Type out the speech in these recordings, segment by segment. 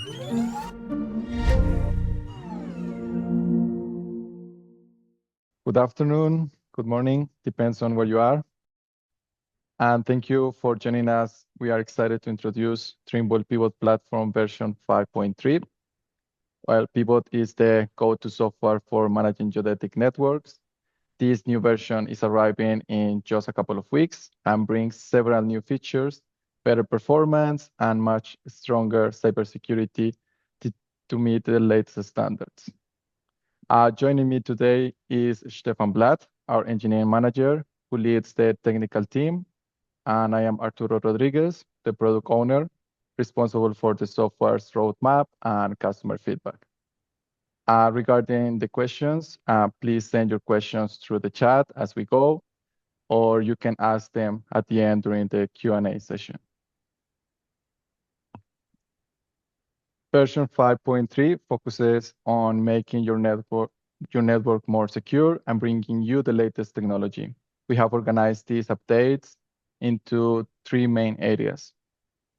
Good afternoon, good morning, depends on where you are. And thank you for joining us. We are excited to introduce Trimble Pivot Platform version 5.3. While Pivot is the go-to software for managing geodetic networks, this new version is arriving in just a couple of weeks and brings several new features, better performance, and much stronger cybersecurity to meet the latest standards. Joining me today is Stephan Blatt, our engineering manager, who leads the technical team. And I am Arturo Rodriguez, the product owner, responsible for the software's roadmap and customer feedback. Regarding the questions, please send your questions through the chat as we go, or you can ask them at the end during the Q&A session. Version 5.3 focuses on making your network more secure and bringing you the latest technology. We have organized these updates into three main areas.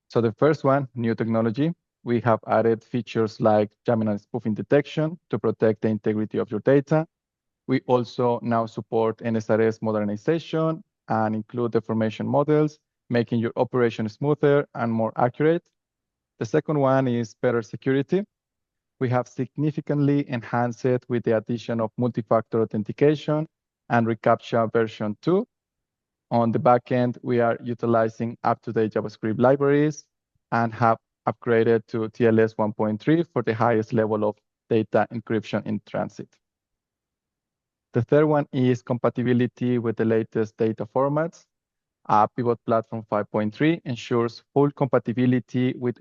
So the first one, new technology. We have added features like jamming and spoofing detection to protect the integrity of your data. We also now support NSRS modernization and include deformation models, making your operation smoother and more accurate. The second one is better security. We have significantly enhanced it with the addition of multi-factor authentication and reCAPTCHA version 2. On the back end, we are utilizing up-to-date JavaScript libraries and have upgraded to TLS 1.3 for the highest level of data encryption in transit. The third one is compatibility with the latest data formats. Pivot Platform 5.3 ensures full compatibility with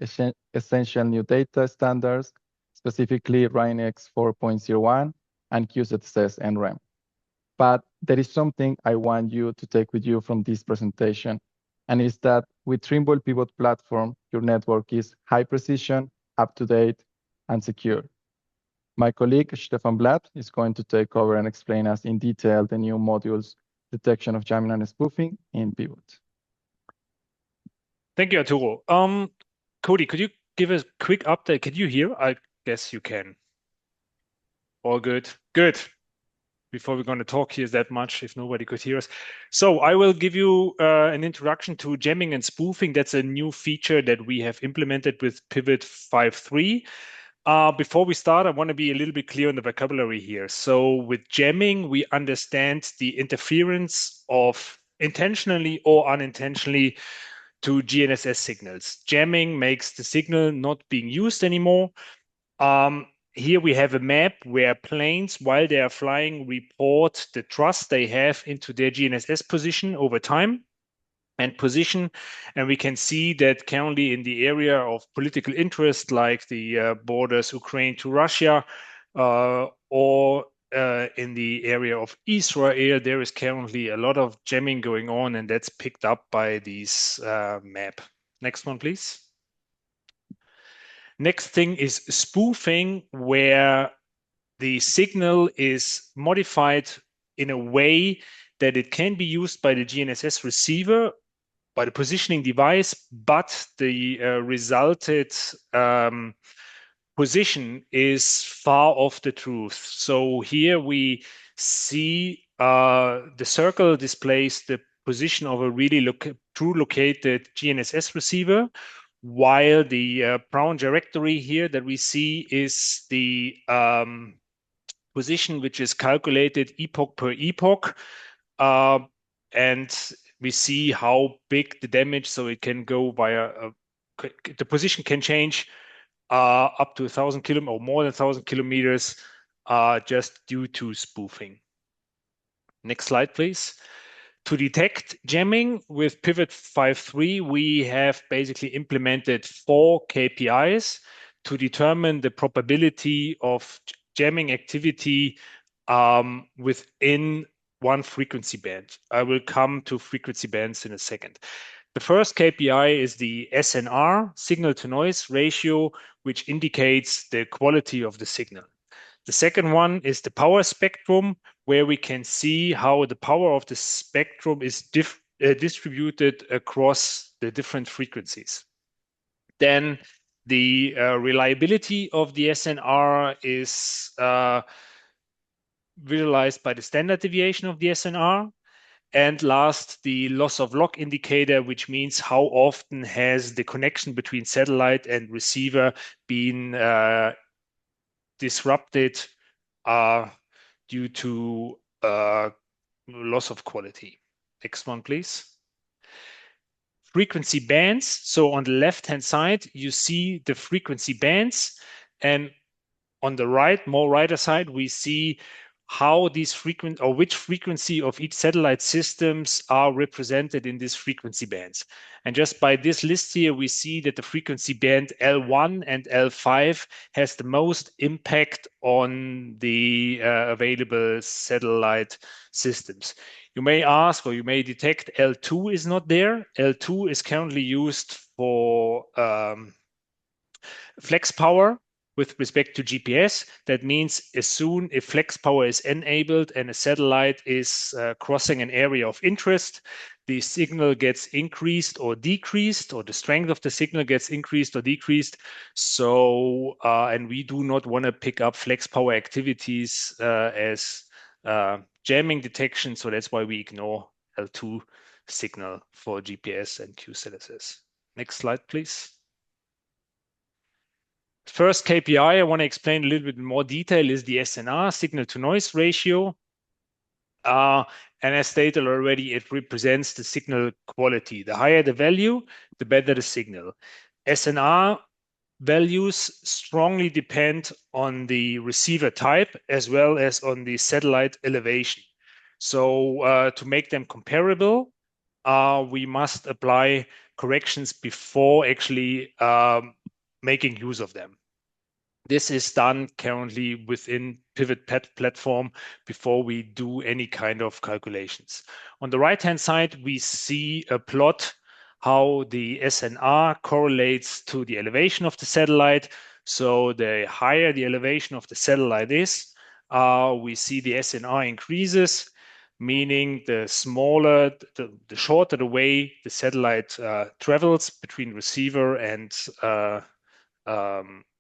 essential new data standards, specifically RINEX 4.01 and QZSS NREM. But there is something I want you to take with you from this presentation, and it's that with Trimble Pivot Platform, your network is high precision, up-to-date, and secure. My colleague, Stephan Blatt, is going to take over and explain us in detail the new modules, detection of jamming and spoofing in Pivot. Thank you, Arturo. Cody, could you give us a quick update? Can you hear? I guess you can. All good. Good. Before we're going to talk here that much, if nobody could hear us. So I will give you an introduction to jamming and spoofing. That's a new feature that we have implemented with Pivot 5.3. Before we start, I want to be a little bit clear on the vocabulary here. So with jamming, we understand the interference of intentionally or unintentionally to GNSS signals. Jamming makes the signal not being used anymore. Here we have a map where planes, while they are flying, report the thrust they have into their GNSS position over time and position. And we can see that currently in the area of political interest, like the borders Ukraine to Russia, or in the area of Israel, there is currently a lot of jamming going on, and that's picked up by this map. Next one, please. Next thing is spoofing, where the signal is modified in a way that it can be used by the GNSS receiver, by the positioning device, but the resulted position is far off the truth. So here we see the circle displays the position of a really true located GNSS receiver, while the brown directory here that we see is the position which is calculated epoch per epoch. And we see how big the damage, so it can go via, the position can change up to 1,000 kilometers or more than 1,000 kilometers just due to spoofing. Next slide, please. To detect jamming with Pivot 5.3, we have basically implemented 4 KPIs to determine the probability of jamming activity within one frequency band. I will come to frequency bands in a second. The first KPI is the SNR, signal to noise ratio, which indicates the quality of the signal. The second one is the power spectrum, where we can see how the power of the spectrum is distributed across the different frequencies. Then The reliability of the SNR is visualized by the standard deviation of the SNR. And last, the loss of log indicator, which means how often has the connection between satellite and receiver been disrupted due to loss of quality. Next one, please. Frequency bands. So on the left-hand side, you see the frequency bands. And on the right, more righter side, we see how these which frequency of each satellite systems are represented in these frequency bands. And just by this list here, we see that the frequency band L1 and L5 has the most impact on the available satellite systems. You may ask, or you may detect L2 is not there. L2 is currently used for flex power with respect to GPS. That means as soon if flex power is enabled and a satellite is crossing an area of interest, the signal gets increased or decreased, or the strength of the signal gets increased or decreased. So, and we do not want to pick up flex power activities as jamming detection. So that's why we ignore L2 signal for GPS and QZSS. Next slide, please. First KPI I want to explain a little bit more detail is the SNR, signal to noise ratio. And as stated already, it represents the signal quality. The higher the value, the better the signal. SNR values strongly depend on the receiver type as well as on the satellite elevation. So to make them comparable, we must apply corrections before actually making use of them. This is done currently within Pivot Platform before we do any kind of calculations. On the right-hand side, we see a plot how the SNR correlates to the elevation of the satellite. So the higher the elevation of the satellite is, we see the SNR increases, meaning the smaller, the shorter the way the satellite travels between receiver and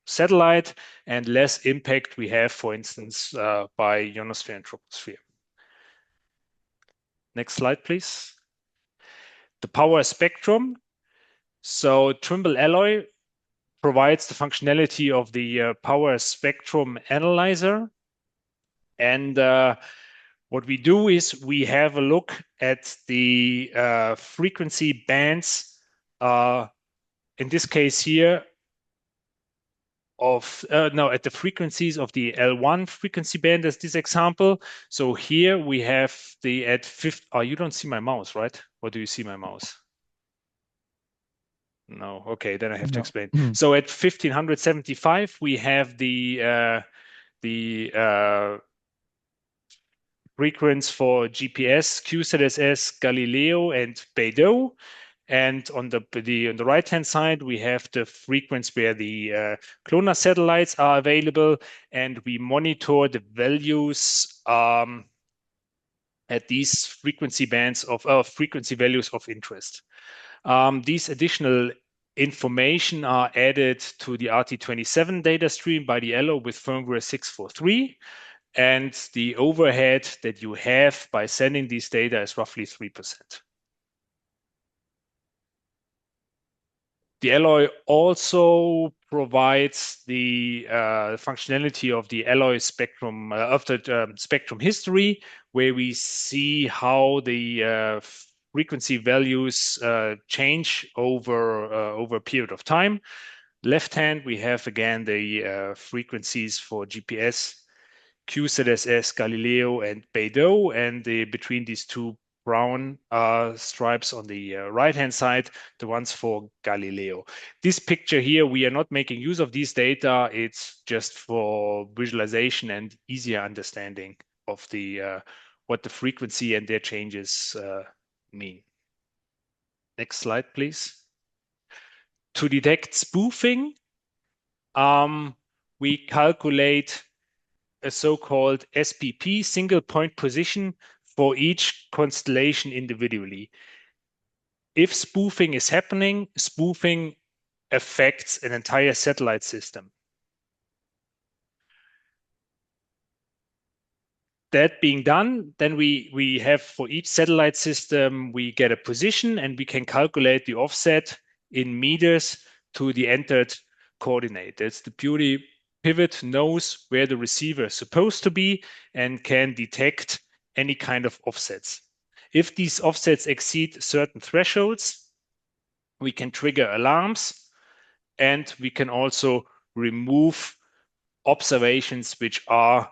satellite, and less impact we have, for instance, by ionosphere and troposphere. Next slide, please. The power spectrum. So Trimble Alloy provides the functionality of the power spectrum analyzer. And what we do is we have a look at the frequency bands, in this case here, at the frequencies of the L1 frequency band as this example. So here we have the at 50. Oh, you don't see my mouse, right? Or do you see my mouse? No. Okay, then I have to explain. So at 1575, we have the frequency for GPS, QZSS, Galileo, and Beidou. And on the right-hand side, we have the frequency where the cloner satellites are available, and we monitor the values at these frequency bands of frequency values of interest. These additional information are added to the RT27 data stream by the LO with firmware 643. And the overhead that you have by sending these data is roughly 3%. The alloy also provides the functionality of the alloy spectrum of the spectrum history, where we see how the frequency values change over a period of time. Left hand, we have again the frequencies for GPS, QZSS, Galileo, and Beidou, and between these two brown stripes on the right-hand side, the ones for Galileo. This picture here, we are not making use of these data. It's just for visualization and easier understanding of the what the frequency and their changes mean. Next slide, please. To detect spoofing, we calculate a so-called SPP, single point position, for each constellation individually. If spoofing is happening, spoofing affects an entire satellite system. That being done, then we have for each satellite system, we get a position and we can calculate the offset in meters to the entered coordinate. That's the beauty. Pivot knows where the receiver is supposed to be and can detect any kind of offsets. If these offsets exceed certain thresholds, we can trigger alarms, and we can also remove observations which are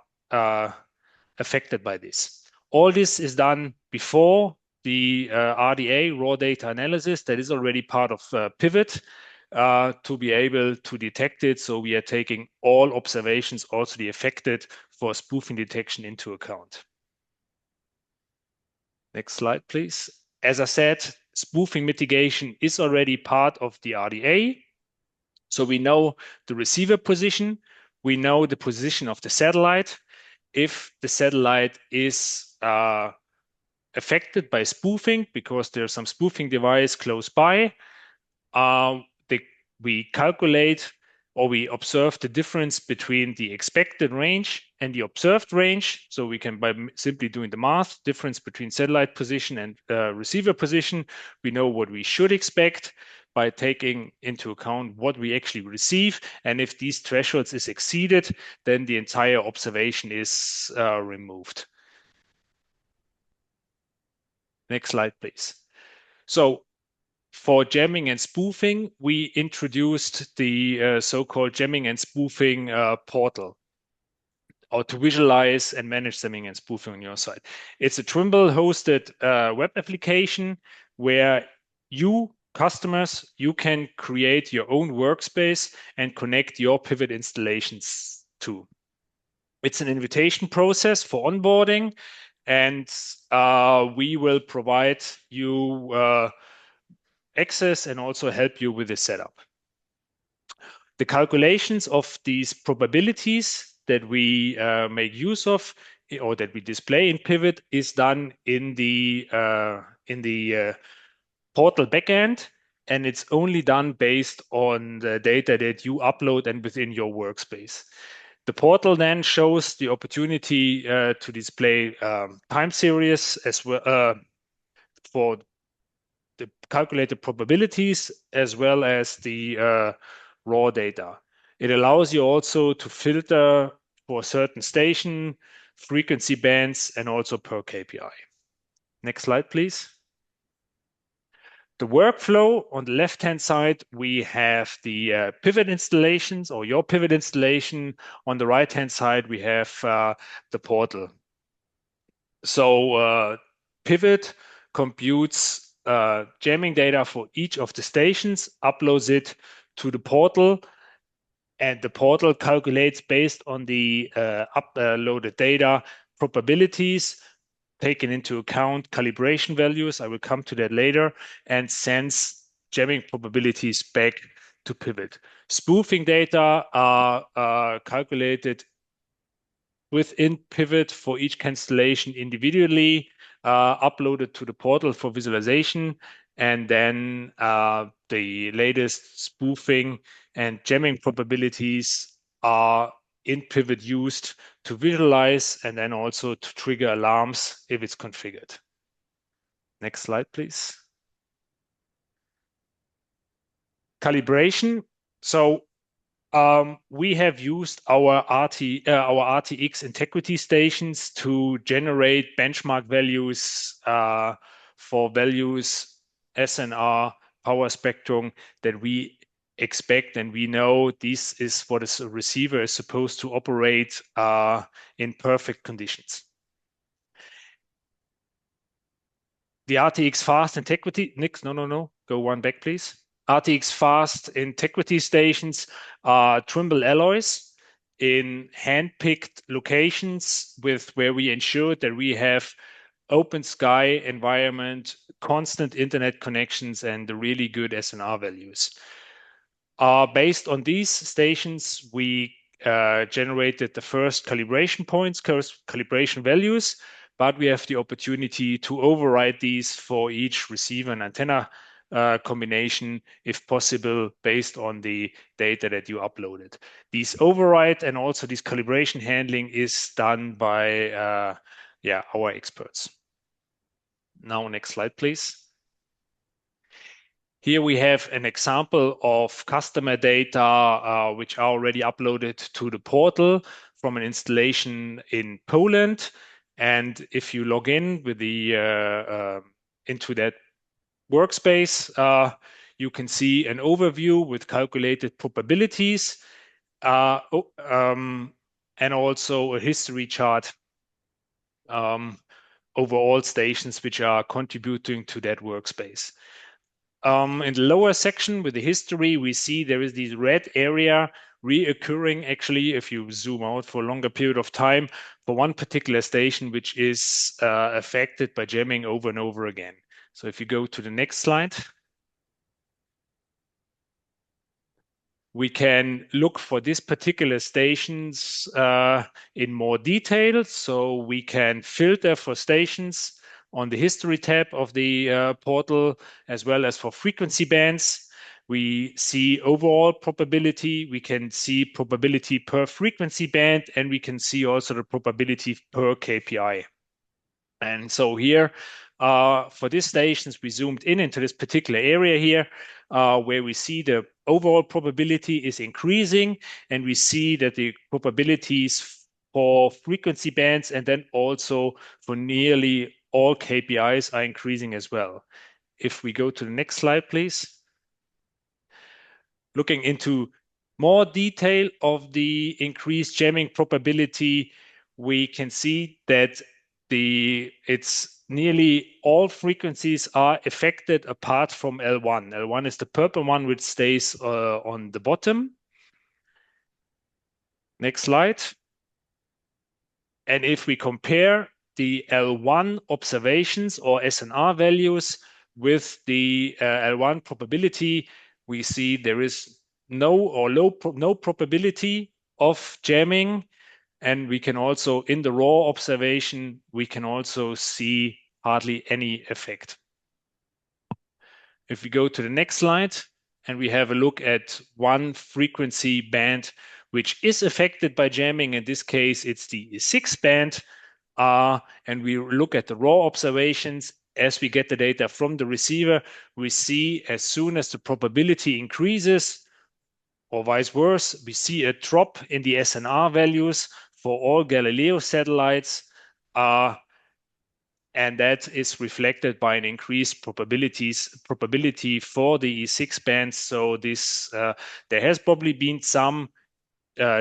affected by this. All this is done before the RDA, raw data analysis, that is already part of Pivot to be able to detect it. So we are taking all observations, also the affected, for spoofing detection into account. Next slide, please. As I said, spoofing mitigation is already part of the RDA. So we know the receiver position, we know the position of the satellite. If the satellite is affected by spoofing because there's some spoofing device close by, we calculate or we observe the difference between the expected range and the observed range. So we can, by simply doing the math, difference between satellite position and receiver position, we know what we should expect by taking into account what we actually receive. And if these thresholds is exceeded, then the entire observation is removed. Next slide, please. So for jamming and spoofing, we introduced the so-called jamming and spoofing portal, or to visualize and manage jamming and spoofing on your side. It's a Trimble hosted web application where you customers, you can create your own workspace and connect your Pivot installations to. It's an invitation process for onboarding, and we will provide you access and also help you with the setup. The calculations of these probabilities that we make use of or that we display in Pivot is done in the portal backend, and it's only done based on the data that you upload and within your workspace. The portal then shows the opportunity to display time series as well for the calculated probabilities as well as the raw data. It allows you also to filter for a certain station, frequency bands, and also per KPI. Next slide, please. The workflow on the left-hand side, we have the Pivot installations or your Pivot installation. On the right-hand side, we have the portal. So Pivot computes jamming data for each of the stations, uploads it to the portal, and the portal calculates based on the uploaded data probabilities, taken into account calibration values, I will come to that later, and sends jamming probabilities back to Pivot. Spoofing data are calculated within Pivot for each constellation individually, uploaded to the portal for visualization, and then the latest spoofing and jamming probabilities are in Pivot used to visualize and then also to trigger alarms if it's configured. Next slide, please. Calibration. So we have used our RTX integrity stations to generate benchmark values for values SNR power spectrum that we expect, and we know this is what a receiver is supposed to operate in perfect conditions. The RTX fast integrity, Nick, no, go one back, please. RTX fast integrity stations are Trimble alloys in hand-picked locations where we ensure that we have open sky environment, constant internet connections, and the really good SNR values. Based on these stations, we generated the first calibration points, calibration values, but we have the opportunity to override these for each receiver and antenna combination, if possible, based on the data that you uploaded. These override and also this calibration handling is done by our experts. Now, next slide, please. Here we have an example of customer data which are already uploaded to the portal from an installation in Poland. And if you log in with the into that workspace, you can see an overview with calculated probabilities and also a history chart over all stations which are contributing to that workspace. In the lower section with the history, we see there is this red area reoccurring, actually, if you zoom out for a longer period of time, for one particular station, which is affected by jamming over and over again. So if you go to the next slide, we can look for this particular stations in more detail. So we can filter for stations on the history tab of the portal, as well as for frequency bands. We see overall probability, we can see probability per frequency band, and we can see also the probability per KPI. And so here, for these stations, we zoomed in into this particular area here, where we see the overall probability is increasing, and we see that the probabilities for frequency bands and then also for nearly all KPIs are increasing as well. If we go to the next slide, please. Looking into more detail of the increased jamming probability, we can see that it's nearly all frequencies are affected apart from L1. L1 is the purple one which stays on the bottom. Next slide. And if we compare the L1 observations or SNR values with the L1 probability, we see there is no probability of jamming. And we can also, in the raw observation, we can also see hardly any effect. If we go to the next slide and we have a look at one frequency band which is affected by jamming, in this case, it's the 6 band, and we look at the raw observations, as we get the data from the receiver, we see as soon as the probability increases, or vice versa, we see a drop in the SNR values for all Galileo satellites, and that is reflected by an increased probability for the 6 bands. So this there has probably been some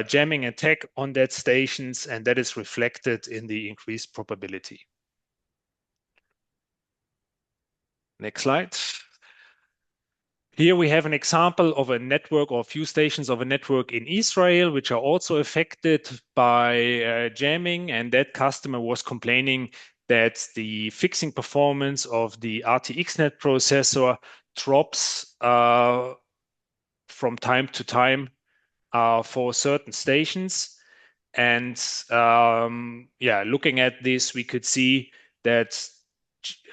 jamming attack on that stations, and that is reflected in the increased probability. Next slide. Here we have an example of a network or a few stations of a network in Israel, which are also affected by jamming. And that customer was complaining that the fixing performance of the RTXNet processor drops from time to time for certain stations. And looking at this, we could see that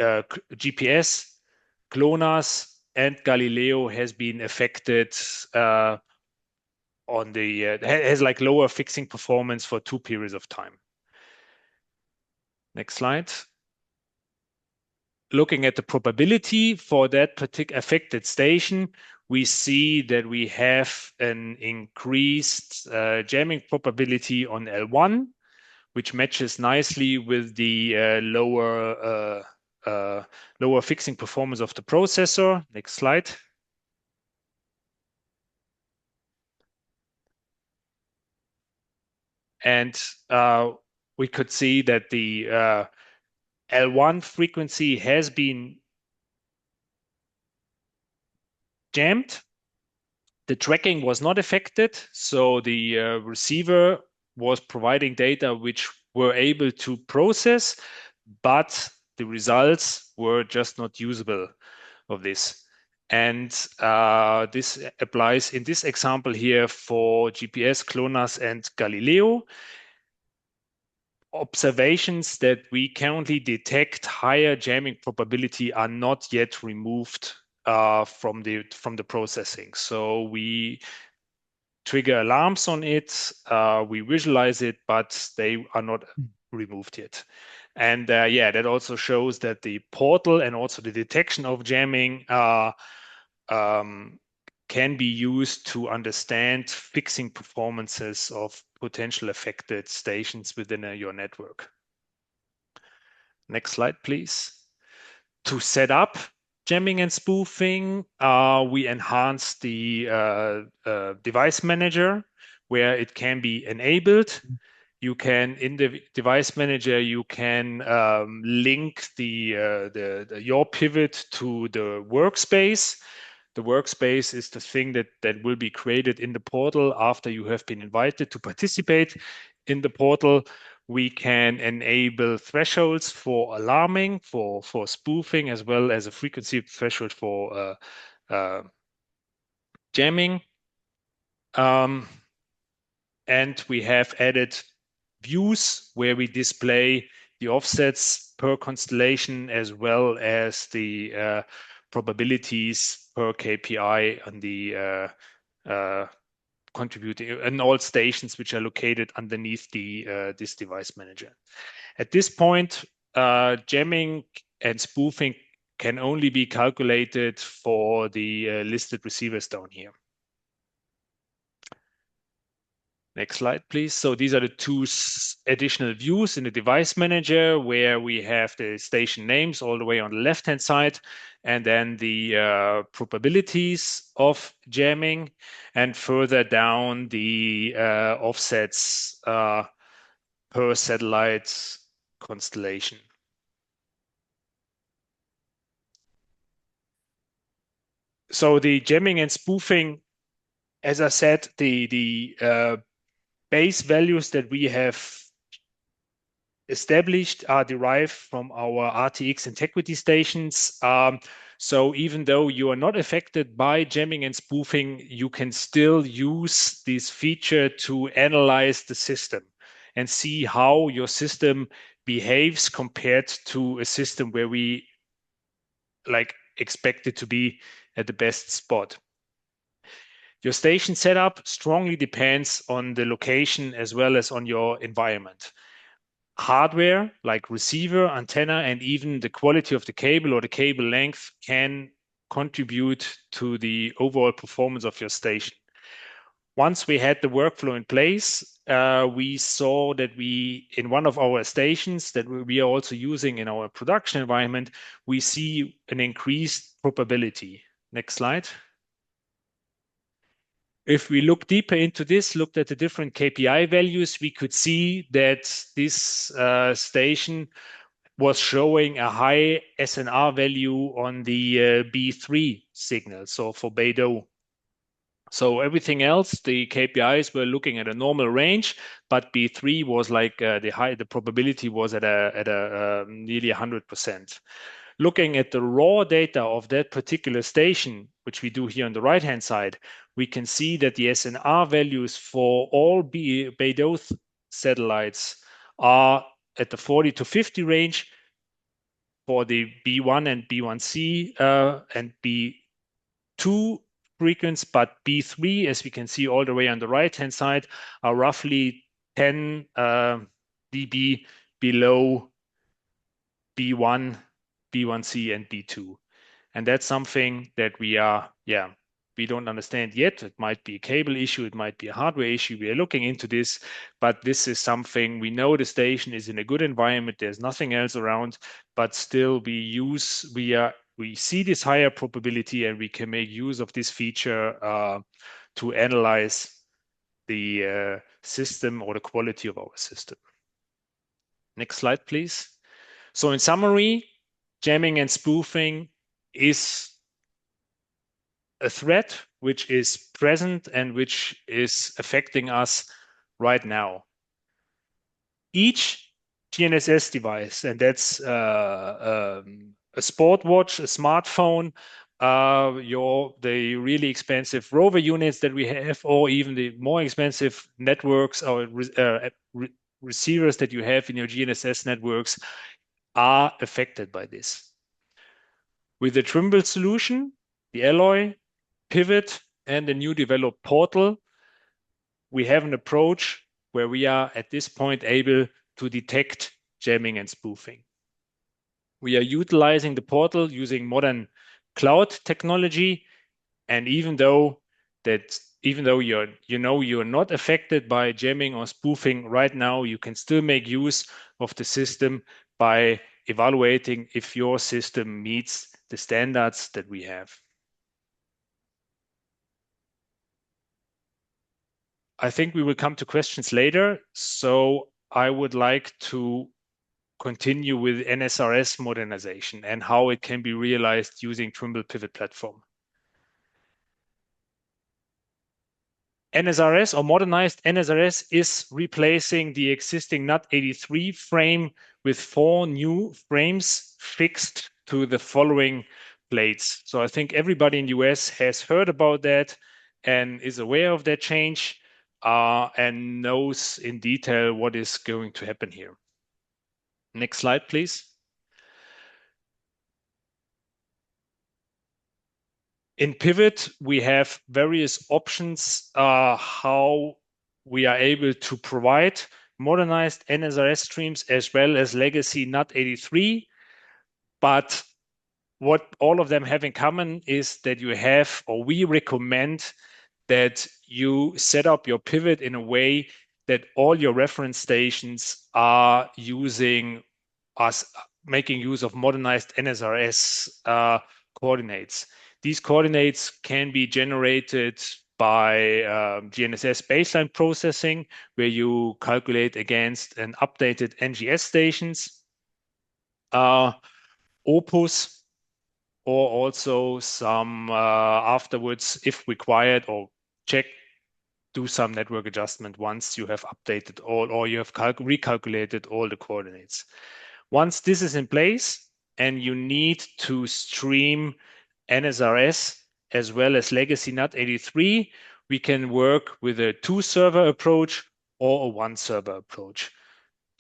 GPS, GLONASS, and Galileo has been affected on the has like lower fixing performance for 2 periods of time. Next slide. Looking at the probability for that particular affected station, we see that we have an increased jamming probability on L1, which matches nicely with the lower fixing performance of the processor. Next slide. And we could see that the L1 frequency has been jammed. The tracking was not affected, so the receiver was providing data which were able to process, but the results were just not usable of this. And this applies in this example here for GPS, GLONASS, and Galileo. Observations that we currently detect higher jamming probability are not yet removed from the processing. So we trigger alarms on it, we visualize it, but they are not removed yet. And yeah, that also shows that the portal and also the detection of jamming can be used to understand fixing performances of potential affected stations within your network. Next slide, please. To set up jamming and spoofing, we enhance the device manager where it can be enabled. You can, in the device manager, you can link your pivot to the workspace. The workspace is the thing that will be created in the portal after you have been invited to participate in the portal. We can enable thresholds for alarming, for spoofing, as well as a frequency threshold for jamming. And we have added views where we display the offsets per constellation as well as the probabilities per KPI on the contributing and all stations which are located underneath this device manager. At this point, jamming and spoofing can only be calculated for the listed receivers down here. Next slide, please. So these are the two additional views in the device manager where we have the station names all the way on the left-hand side, and then the probabilities of jamming, and further down the offsets per satellite constellation. So the jamming and spoofing, as I said, the base values that we have established are derived from our RTX integrity stations. So even though you are not affected by jamming and spoofing, you can still use this feature to analyze the system and see how your system behaves compared to a system where we expect it to be at the best spot. Your station setup strongly depends on the location as well as on your environment. Hardware like receiver, antenna, and even the quality of the cable or the cable length can contribute to the overall performance of your station. Once we had the workflow in place, we saw that in one of our stations that we are also using in our production environment, we see an increased probability. Next slide. If we look deeper into this, looked at the different KPI values, we could see that this station was showing a high SNR value on the B3 signal, so for Beidou. So everything else, the KPIs were looking at a normal range, but B3 was like the probability was at a nearly 100%. Looking at the raw data of that particular station, which we do here on the right-hand side, we can see that the SNR values for all Beidou satellites are at the 40 to 50 range for the B1 and B1C and B2 frequency, but B3, as we can see all the way on the right-hand side, are roughly 10 dB below B1, B1C, and B2. And that's something that we don't understand yet. It might be a cable issue, it might be a hardware issue. We are looking into this, but this is something we know the station is in a good environment. There's nothing else around, but still we see this higher probability and we can make use of this feature to analyze the system or the quality of our system. Next slide, please. So in summary, jamming and spoofing is a threat which is present and which is affecting us right now. Each GNSS device, and that's a sport watch, a smartphone, the really expensive rover units that we have, or even the more expensive networks or receivers that you have in your GNSS networks are affected by this. With the Trimble solution, the Alloy, Pivot, and the new developed Portal, we have an approach where we are at this point able to detect jamming and spoofing. We are utilizing the portal using modern cloud technology, and even though you're not affected by jamming or spoofing right now, you can still make use of the system by evaluating if your system meets the standards that we have. I think we will come to questions later, so I would like to continue with NSRS modernization and how it can be realized using Trimble Pivot Platform. NSRS or modernized NSRS is replacing the existing NUT83 frame with 4 new frames fixed to the following plates. So I think everybody in the US has heard about that and is aware of that change and knows in detail what is going to happen here. Next slide, please. In Pivot, we have various options how we are able to provide modernized NSRS streams as well as legacy NUT83. But what all of them have in common is that you have, or we recommend that you set up your Pivot in a way that all your reference stations are making use of modernized NSRS coordinates. These coordinates can be generated by GNSS baseline processing, where you calculate against an updated NGS stations, Opus, or also some afterwards, if required, or do some network adjustment once you have updated all, or you have recalculated all the coordinates. Once this is in place and you need to stream NSRS as well as legacy NUT83, we can work with a 2-server approach or a 1-server approach.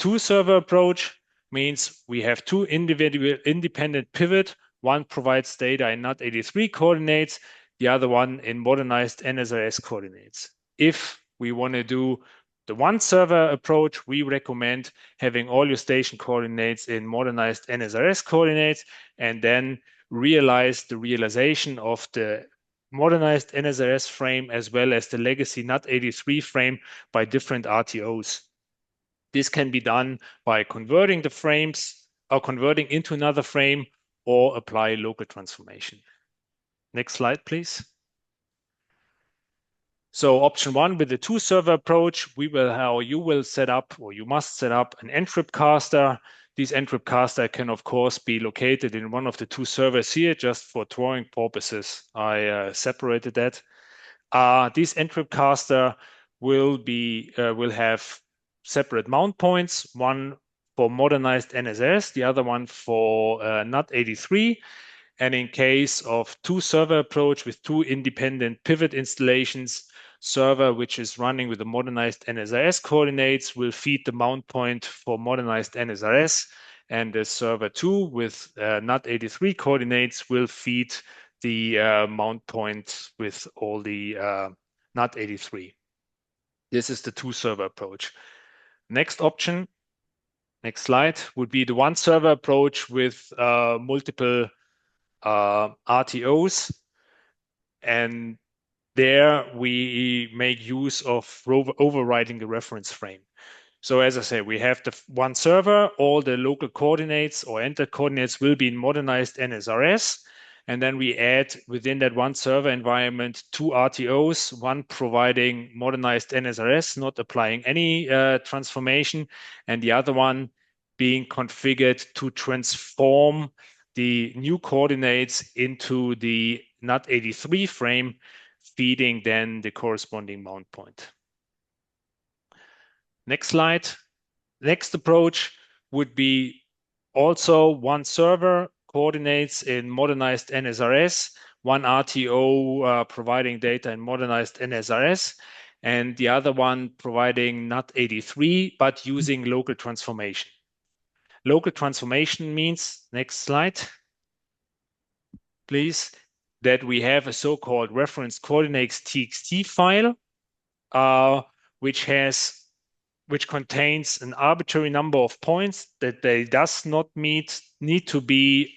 2-server approach means we have 2 individual independent pivot. One provides data in NUT83 coordinates, the other one in modernized NSRS coordinates. If we want to do the 1-server approach, we recommend having all your station coordinates in modernized NSRS coordinates and then realize the realization of the modernized NSRS frame as well as the legacy NUT83 frame by different RTOs. This can be done by converting the frames or converting into another frame or apply local transformation. Next slide, please. So option 1 with the 2-server approach, you will set up, or you must set up an N-trip caster. This N-trip caster can of course be located in one of the 2 servers here. Just for drawing purposes, I separated that. This N-trip caster will have separate mount points, one for modernized NSS, the other one for NUT83. And in case of 2-server approach with 2 independent pivot installations, server which is running with the modernized NSRS coordinates will feed the mount point for modernized NSRS, and the server 2 with NUT83 coordinates will feed the mount point with all the NUT83. This is the 2-server approach. Next option, next slide, would be the 1-server approach with multiple RTOs. And there we make use of overriding the reference frame. So as I said, we have the 1 server, all the local coordinates or entered coordinates will be in modernized NSRS. And then we add within that 1 server environment 2 RTOs, one providing modernized NSRS, not applying any transformation, and the other one being configured to transform the new coordinates into the NUT83 frame, feeding then the corresponding mount point. Next slide. Next approach would be also 1 server coordinates in modernized NSRS, 1 RTO providing data in modernized NSRS, and the other one providing NUT83, but using local transformation. Local transformation means, next slide, please. that we have a so-called reference coordinates txt file, which contains an arbitrary number of points that they does not need to be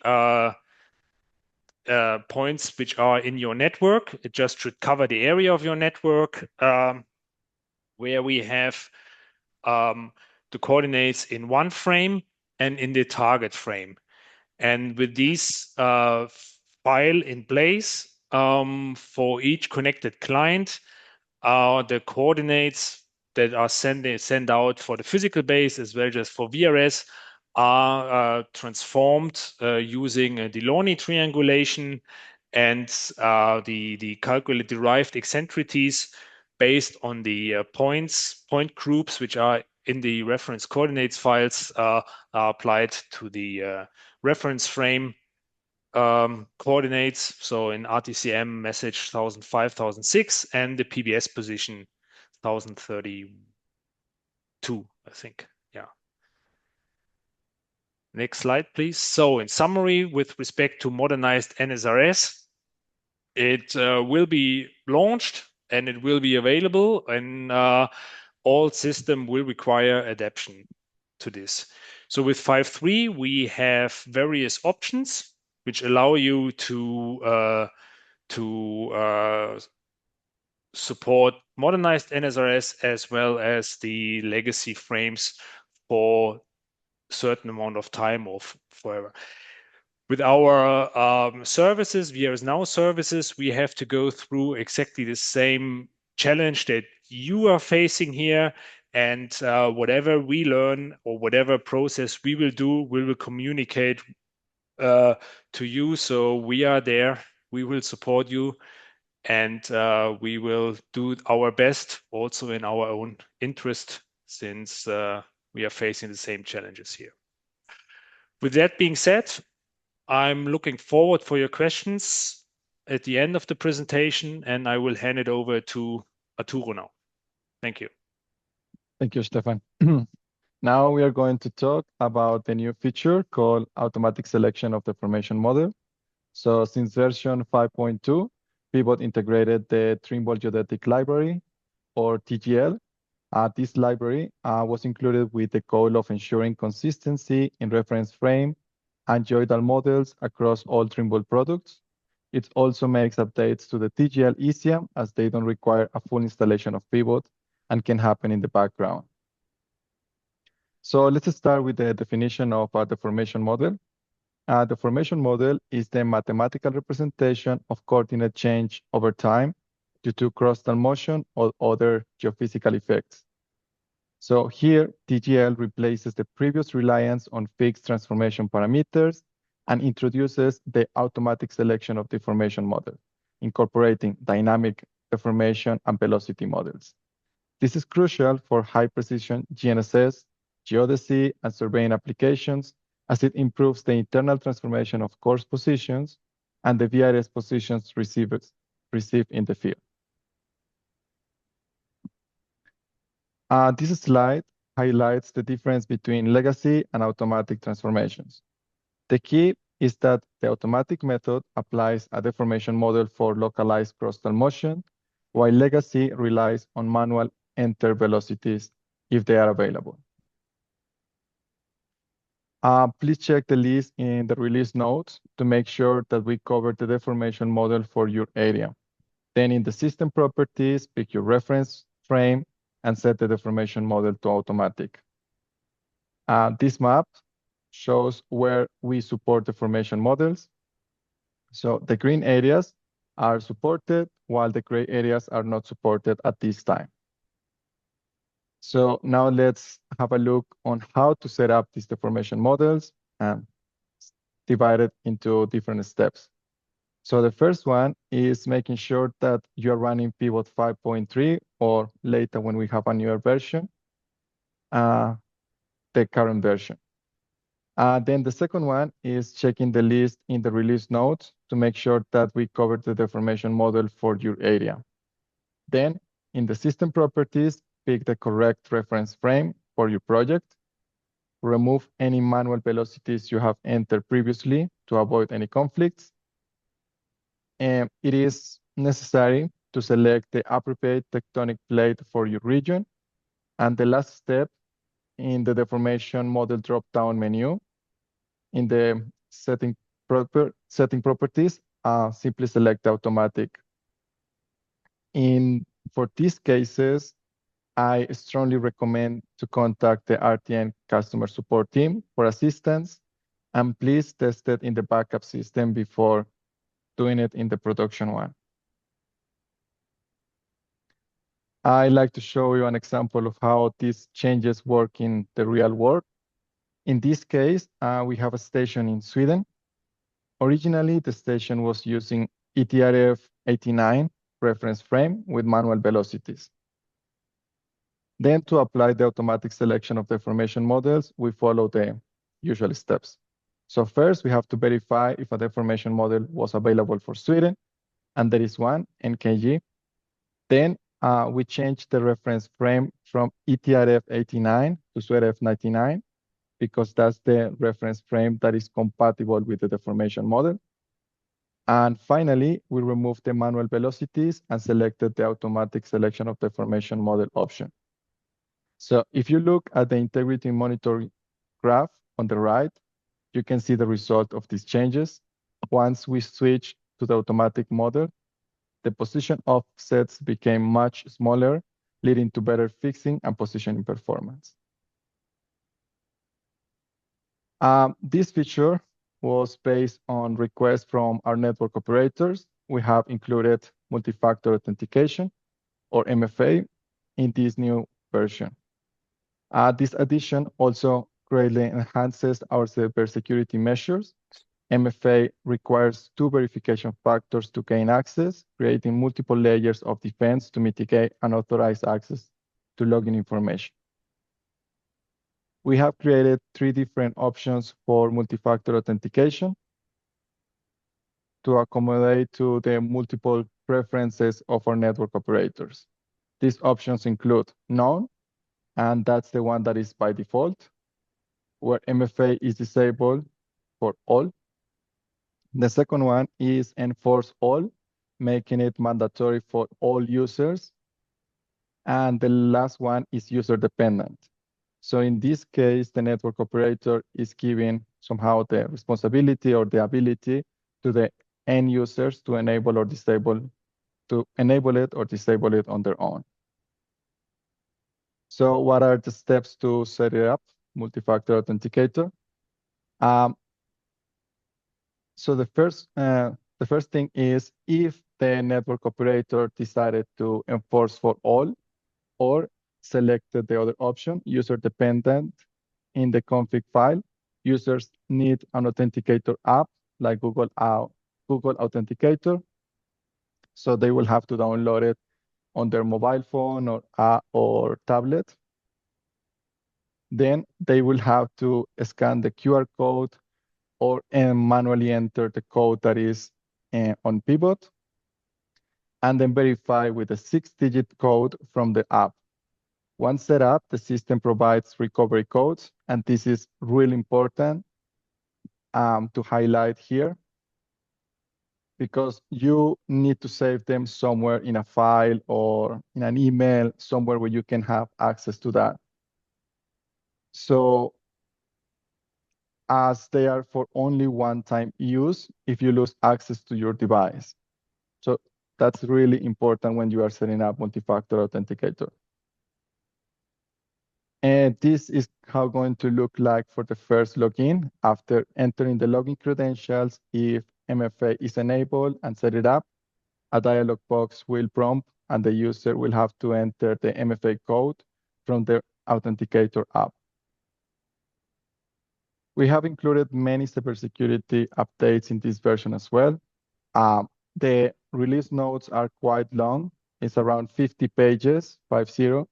points which are in your network. It just should cover the area of your network, where we have the coordinates in one frame and in the target frame. And with these file in place for each connected client, the coordinates that are sent out for the physical base as well as for VRS are transformed using a Delaunay triangulation, and the calculated derived eccentricities based on the point groups which are in the reference coordinates files are applied to the reference frame coordinates. So in RTCM message 1005, 1006, and the PBS position 1032, I think. Yeah. Next slide, please. So in summary, with respect to modernized NSRS, it will be launched and it will be available, and all system will require adaptation to this. So with 5.3, we have various options which allow you to support modernized NSRS as well as the legacy frames for a certain amount of time or forever. With our services, VRS Now services, we have to go through exactly the same challenge that you are facing here. And whatever we learn or whatever process we will do, we will communicate to you. So we are there. We will support you. And we will do our best also in our own interest, since we are facing the same challenges here. With that being said, I'm looking forward for your questions at the end of the presentation, and I will hand it over to Arturo now. Thank you. Thank you, Stephan. Now we are going to talk about the new feature called automatic selection of the formation model. So since version 5.2, Pivot integrated the Trimble Geodetic Library, or TGL. This library was included with the goal of ensuring consistency in reference frame and geoidal models across all Trimble products. It also makes updates to the TGL easier, as they don't require a full installation of Pivot and can happen in the background. So let's start with the definition of the formation model. The formation model is the mathematical representation of coordinate change over time due to crustal motion or other geophysical effects. So here, TGL replaces the previous reliance on fixed transformation parameters and introduces the automatic selection of the formation model, incorporating dynamic deformation and velocity models. This is crucial for high-precision GNSS, geodesy, and surveying applications, as it improves the internal transformation of coarse positions and the VRS positions received in the field. This slide highlights the difference between legacy and automatic transformations. The key is that the automatic method applies a deformation model for localized crustal motion, while legacy relies on manual enter velocities if they are available. Please check the list in the release notes to make sure that we cover the deformation model for your area. Then in the system properties, pick your reference frame and set the deformation model to automatic. This map shows where we support deformation models. So the green areas are supported, while the gray areas are not supported at this time. So now let's have a look on how to set up these deformation models and divide it into different steps. So the first one is making sure that you're running Pivot 5.3 or later when we have a newer version, the current version. Then the second one is checking the list in the release notes to make sure that we cover the deformation model for your area. Then in the system properties, pick the correct reference frame for your project. Remove any manual velocities you have entered previously to avoid any conflicts. it is necessary to select the appropriate tectonic plate for your region. And the last step in the deformation model drop-down menu, in the setting properties, simply select automatic. For these cases, I strongly recommend to contact the RTN customer support team for assistance, and please test it in the backup system before doing it in the production one. I like to show you an example of how these changes work in the real world. In this case, we have a station in Sweden. Originally, the station was using ETRF 89 reference frame with manual velocities. Then to apply the automatic selection of deformation models, we follow the usual steps. So first, we have to verify if a deformation model was available for Sweden, and there is one, NKG. Then we change the reference frame from ETRF 89 to SWERF 99, because that's the reference frame that is compatible with the deformation model. And finally, we remove the manual velocities and selected the automatic selection of deformation model option. So if you look at the integrity monitoring graph on the right, you can see the result of these changes. Once we switch to the automatic model, the position offsets became much smaller, leading to better fixing and positioning performance. This feature was based on requests from our network operators. We have included multi-factor authentication, or MFA, in this new version. This addition also greatly enhances our cybersecurity measures. MFA requires 2 verification factors to gain access, creating multiple layers of defense to mitigate unauthorized access to login information. We have created 3 different options for multi-factor authentication to accommodate to the multiple preferences of our network operators. These options include none, and that's the one that is by default, where MFA is disabled for all. The second one is enforce all, making it mandatory for all users. And the last one is user dependent. So in this case, the network operator is giving somehow the responsibility or the ability to the end users to enable or disable, to enable it or disable it on their own. So what are the steps to set it up, multi-factor authenticator? So the first thing is if the network operator decided to enforce for all or selected the other option, user dependent, in the config file, users need an authenticator app like Google Authenticator. So they will have to download it on their mobile phone or tablet. Then they will have to scan the QR code or manually enter the code that is on Pivot, and then verify with a 6-digit code from the app. Once set up, the system provides recovery codes, and this is really important to highlight here, because you need to save them somewhere in a file or in an email, somewhere where you can have access to that. So as they are for only one-time use if you lose access to your device. So that's really important when you are setting up multi-factor authenticator. And this is how going to look like for the first login. After entering the login credentials, if MFA is enabled and set it up, a dialog box will prompt and the user will have to enter the MFA code from the authenticator app. We have included many cybersecurity updates in this version as well. The release notes are quite long. It's around 50 pages, 50.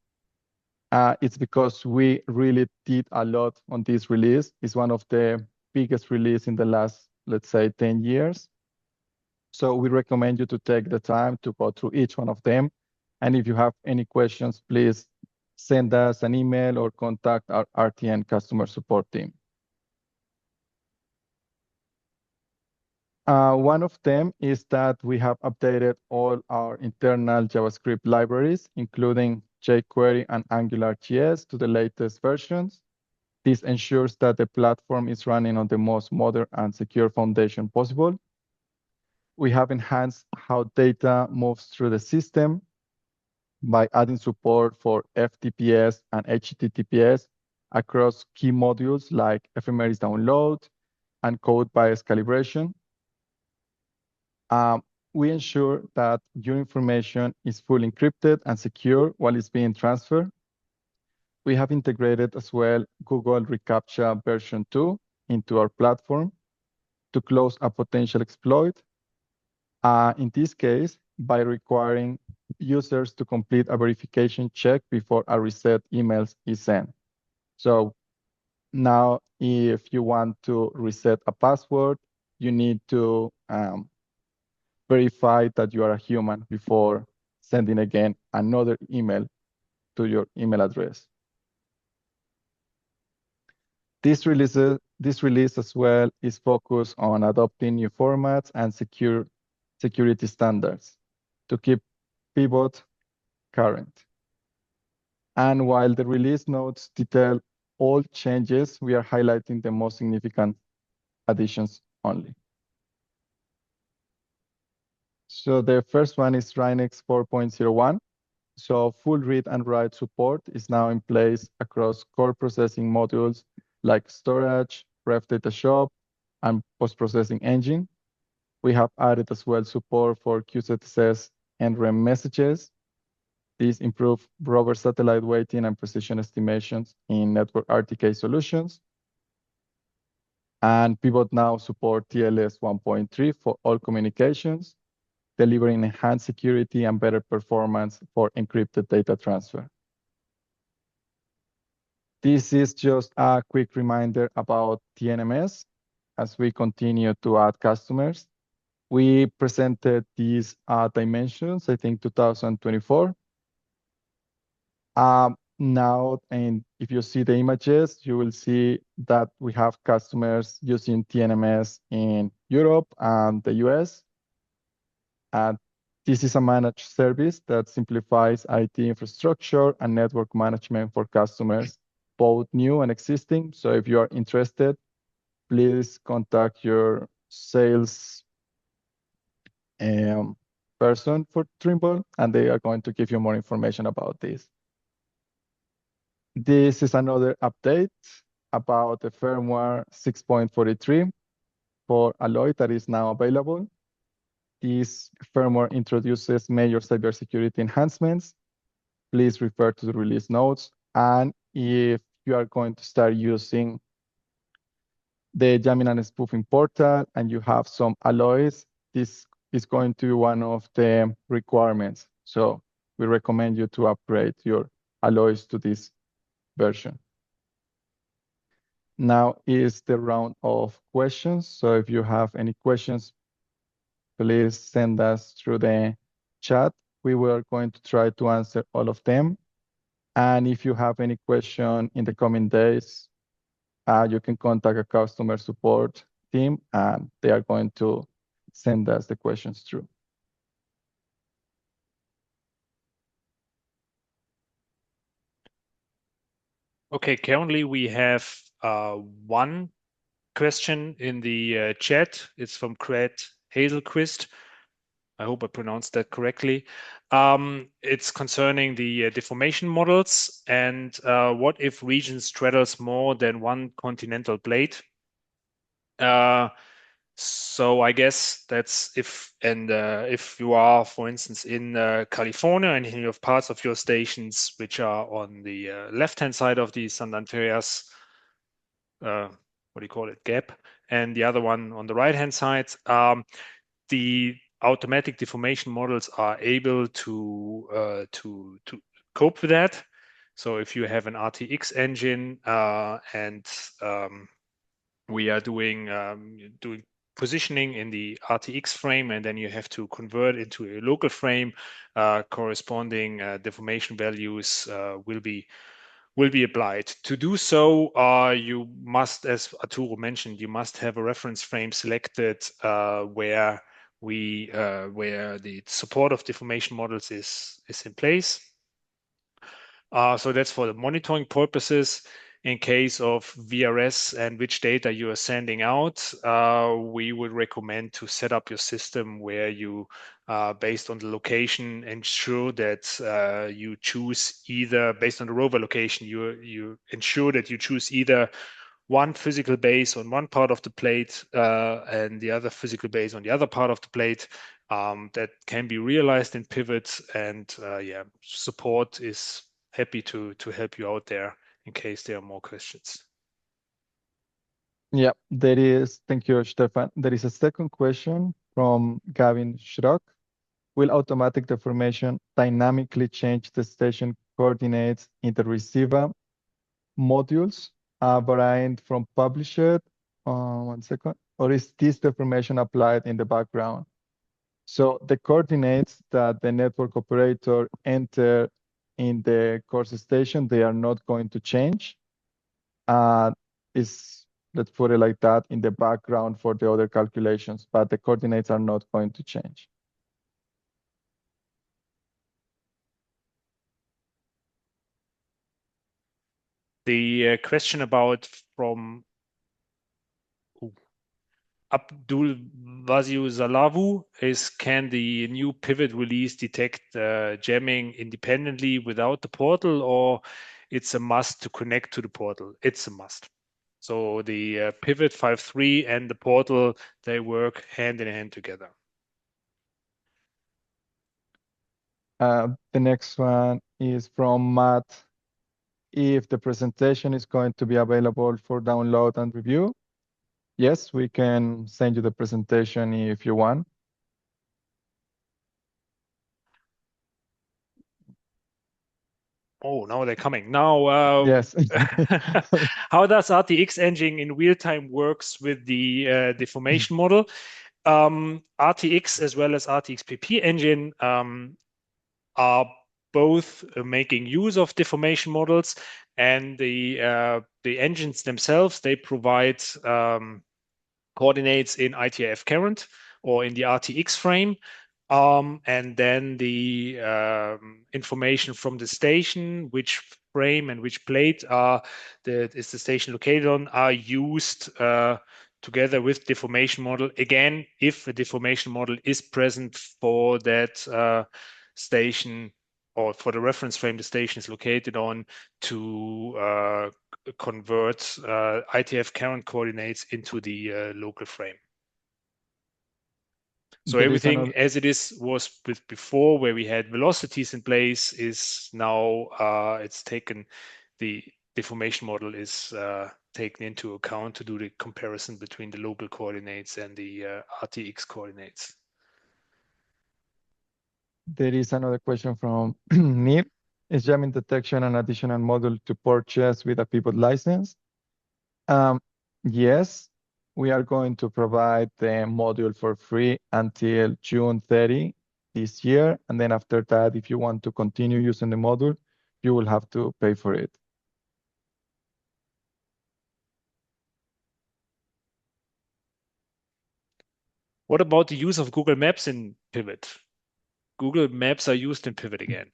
It's because we really did a lot on this release. It's one of the biggest release in the last, let's say, 10 years. So we recommend you to take the time to go through each one of them. And if you have any questions, please send us an email or contact our RTN customer support team. One of them is that we have updated all our internal JavaScript libraries, including jQuery and AngularJS, to the latest versions. This ensures that the platform is running on the most modern and secure foundation possible. We have enhanced how data moves through the system by adding support for FTPS and HTTPS across key modules like ephemeris download and code bias calibration. We ensure that your information is fully encrypted and secure while it's being transferred. We have integrated as well Google reCAPTCHA version 2 into our platform to close a potential exploit. In this case, by requiring users to complete a verification check before a reset email is sent. So now if you want to reset a password, you need to verify that you are a human before sending again another email to your email address. This release as well is focused on adopting new formats and security standards to keep Pivot current. And while the release notes detail all changes, we are highlighting the most significant additions only. So the first one is Rhinex 4.01. So full read and write support is now in place across core processing modules like storage, ref data shop, and post-processing engine. We have added as well support for QZSS and REM messages. These improve rover satellite weighting and precision estimations in network RTK solutions. And Pivot now support TLS 1.3 for all communications, delivering enhanced security and better performance for encrypted data transfer. This is just a quick reminder about TNMS as we continue to add customers. We presented these dimensions, I think 2024. Now, and if you see the images, you will see that we have customers using TNMS in Europe and the US. And this is a managed service that simplifies IT infrastructure and network management for customers, both new and existing. So if you are interested, please contact your sales person for Trimble, and they are going to give you more information about this. This is another update about the firmware 6.43 for Alloy that is now available. This firmware introduces major cybersecurity enhancements. Please refer to the release notes. And if you are going to start using the jamming and spoofing portal and you have some alloys, this is going to be one of the requirements. So we recommend you to upgrade your alloys to this version. Now is the round of questions. So if you have any questions, please send us through the chat. We were going to try to answer all of them. And if you have any question in the coming days, you can contact a customer support team and they are going to send us the questions through. Okay, currently we have one question in the chat. It's from Craig Hazelquist. I hope I pronounced that correctly. It's concerning the deformation models and what if region straddles more than one continental plate? So I guess that's if you are, for instance, in California and you have parts of your stations which are on the left-hand side of the San Andreas, what do you call it, gap, and the other one on the right-hand side, the automatic deformation models are able to cope with that. So if you have an RTX engine and we are doing positioning in the RTX frame, and then you have to convert into a local frame, corresponding deformation values will be will be applied. To do so, you must, as Arturo mentioned, you must have a reference frame selected where the support of deformation models is in place. So that's for the monitoring purposes. In case of VRS and which data you are sending out, we would recommend to set up your system where you, based on the location, ensure that you choose either, based on the rover location, you ensure that you choose either one physical base on one part of the plate and the other physical base on the other part of the plate. That can be realized in Pivot, and yeah, support is happy to help you out there in case there are more questions. Yeah, there is. Thank you, Stephan. There is a second question from Gavin Schrock. Will automatic deformation dynamically change the station coordinates in the receiver modules variant from published? One second. Or is this deformation applied in the background? So the coordinates that the network operator enter in the course station, they are not going to change. Let's put it like that, in the background for the other calculations, but the coordinates are not going to change. The question about from Abdul Wazir Zalavu is, can the new Pivot release detect jamming independently without the portal, or it's a must to connect to the portal? It's a must. So the Pivot 5.3 and the portal, they work hand in hand together. The next one is from Matt. If the presentation is going to be available for download and review, yes, we can send you the presentation if you want. Oh, now they're coming. Now, yes. how does RTX engine in real time works with the deformation model? RTX as well as RTX PP engine are both making use of deformation models, and the engines themselves, they provide coordinates in ITIF current or in the RTX frame. And then the information from the station, which frame and which plate is the station located on, are used together with deformation model. Again, if a deformation model is present for that station or for the reference frame the station is located on, to convert ITF current coordinates into the local frame. So everything as it was with before, where we had velocities in place, is now it's taken, the deformation model is taken into account to do the comparison between the local coordinates and the RTX coordinates. There is another question from Nir. Is jamming detection an additional module to purchase with a Pivot license? Yes, we are going to provide the module for free until June 30 this year. And then after that, if you want to continue using the module, you will have to pay for it. What about the use of Google Maps in Pivot? Google Maps are used in Pivot again.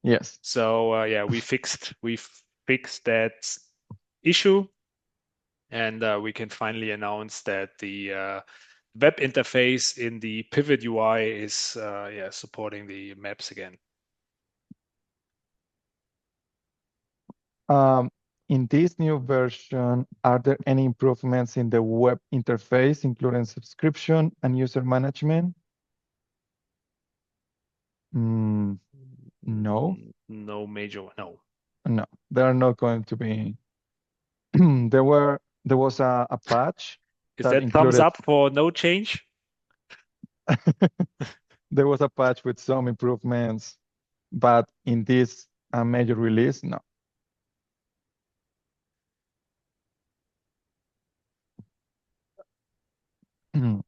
Yes. So yeah, we fixed that issue, and we can finally announce that the web interface in the Pivot UI is yeah, supporting the maps again. In this new version, are there any improvements in the web interface, including subscription and user management? No. No major, no. No, there are not going to be. There was a patch Is that thumbs up for no change? There was a patch with some improvements, but in this major release, no.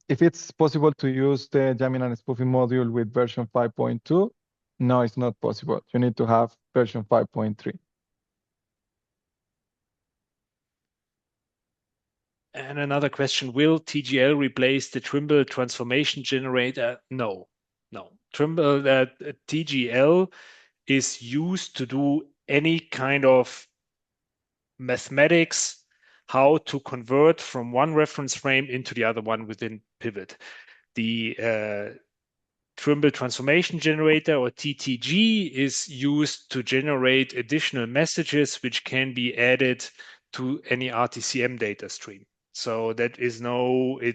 If it's possible to use the jamming and spoofing module with version 5.2, no, it's not possible. You need to have version 5.3. And another question, will TGL replace the Trimble transformation generator? No. Trimble TGL is used to do any kind of mathematics, how to convert from one reference frame into the other one within Pivot. The Trimble Transformation Generator, or TTG, is used to generate additional messages which can be added to any RTCM data stream. So that is the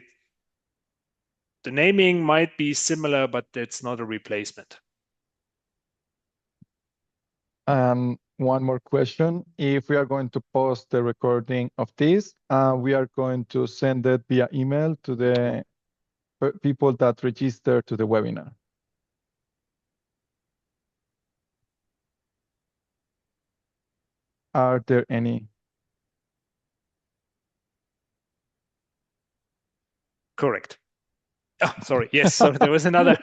naming might be similar, but that's not a replacement. One more question. If we are going to post the recording of this, we are going to send it via email to the people that register to the webinar. Are there any? Correct. Oh, sorry. Yes. So there was another.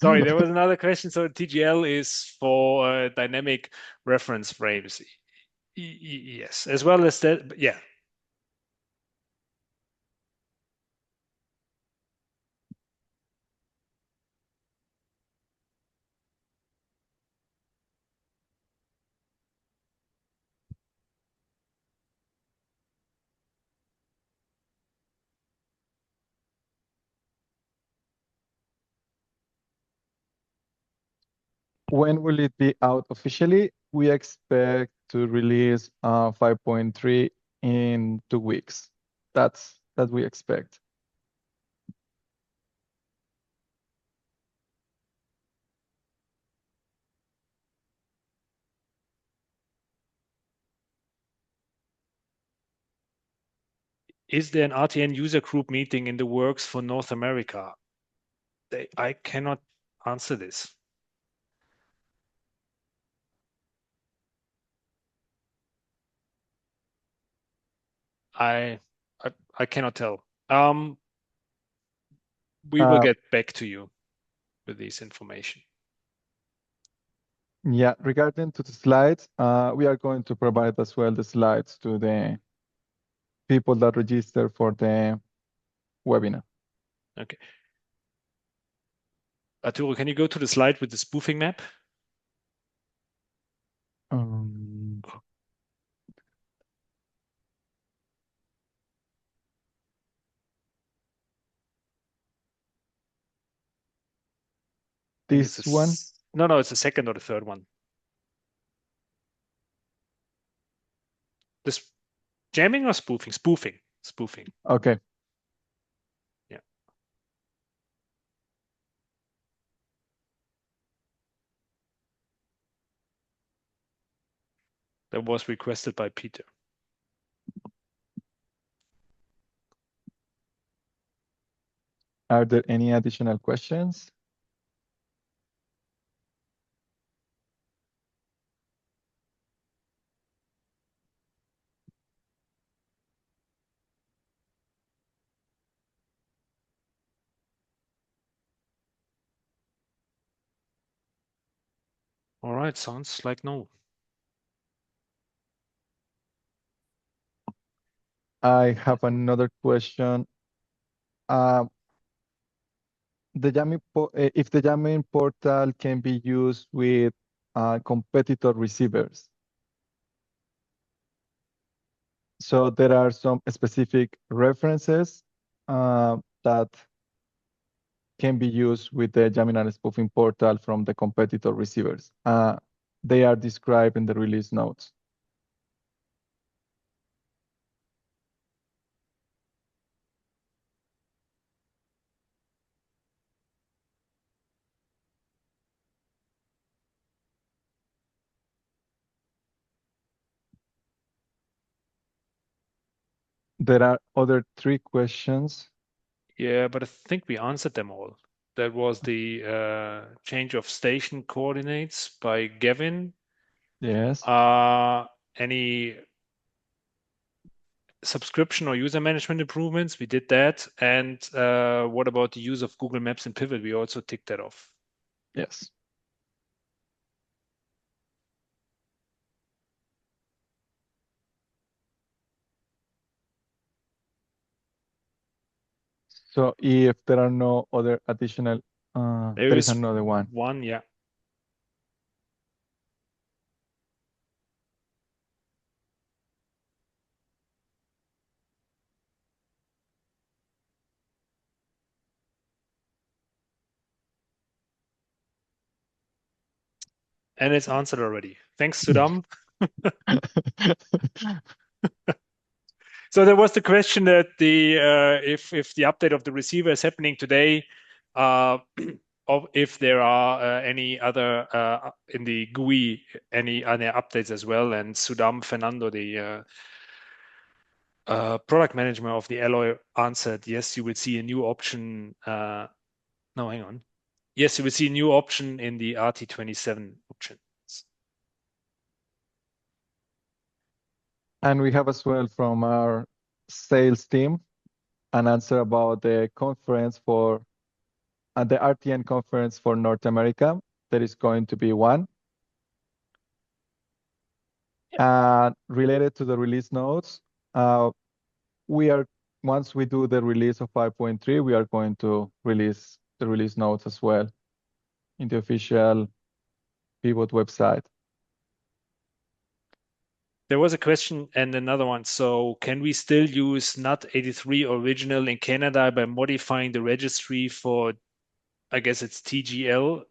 Sorry, there was another question. So TGL is for dynamic reference frames. Yes, as well as that. Yeah. When will it be out officially? We expect to release 5.3 in 2 weeks. That's that we expect. Is there an RTN user group meeting in the works for North America? I cannot answer this. I cannot tell. We will get back to you with this information. Yeah, regarding to the slides, we are going to provide as well the slides to the people that register for the webinar. Okay. Arturo, can you go to the slide with the spoofing map? This one? No, it's the second or the third one. This jamming or spoofing? Spoofing. Okay. Yeah. That was requested by Peter. Are there any additional questions? All right, sounds like no. I have another question. If the jamming portal can be used with competitor receivers. So there are some specific references that can be used with the jamming and spoofing portal from the competitor receivers. They are described in the release notes. There are other 3 questions. Yeah, but I think we answered them all. That was the change of station coordinates by Gavin. Yes. Any subscription or user management improvements? We did that. And what about the use of Google Maps and Pivot? We also ticked that off. Yes. So if there are no other additional, there is another one. One, yeah. And it's answered already. Thanks, Sudam. So there was the question that if the update of the receiver is happening today, of if there are any other in the GUI any other updates as well. And Sudam Fernando, the product manager of the Alloy, answered, yes, you will see a new option. No, hang on. Yes, you will see a new option in the RT27 options. And we have as well from our sales team an answer about the conference for the RTN conference for North America. There is going to be one. Related to the release notes, once we do the release of 5.3, we are going to release the release notes as well in the official Pivot website. There was a question and another one. So can we still use NUT83 original in Canada by modifying the registry for, I guess it's TGL?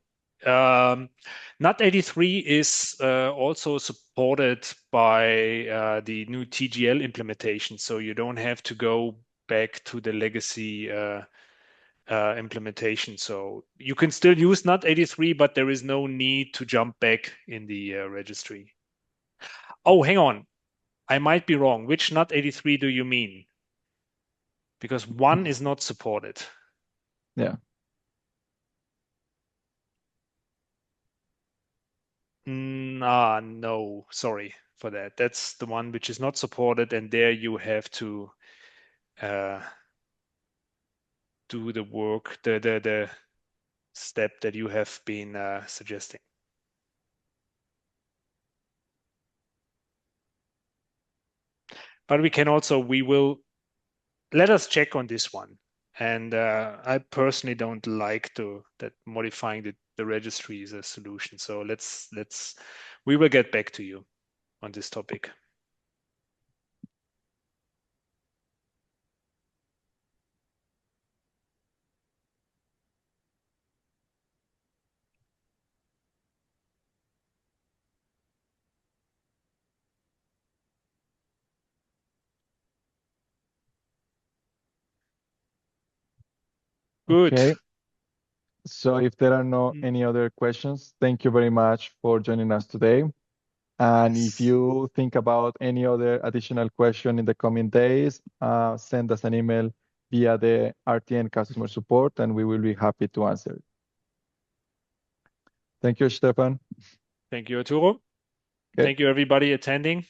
NUT83 is also supported by the new TGL implementation. So you don't have to go back to the legacy implementation. So you can still use NUT83, but there is no need to jump back in the registry. Oh, hang on. I might be wrong. Which NUT83 do you mean? Because one is not supported. Yeah. No, sorry for that. That's the one which is not supported, and there you have to do the work, the step that you have been suggesting. But we will let us check on this one. And I personally don't like that modifying the registry is a solution. So we will get back to you on this topic. Good. Okay. So if there are no any other questions, thank you very much for joining us today. And if you think about any other additional question in the coming days, send us an email via the RTN customer support, and we will be happy to answer. Thank you, Stephan. Thank you, Arturo. Okay. Thank you, everybody attending.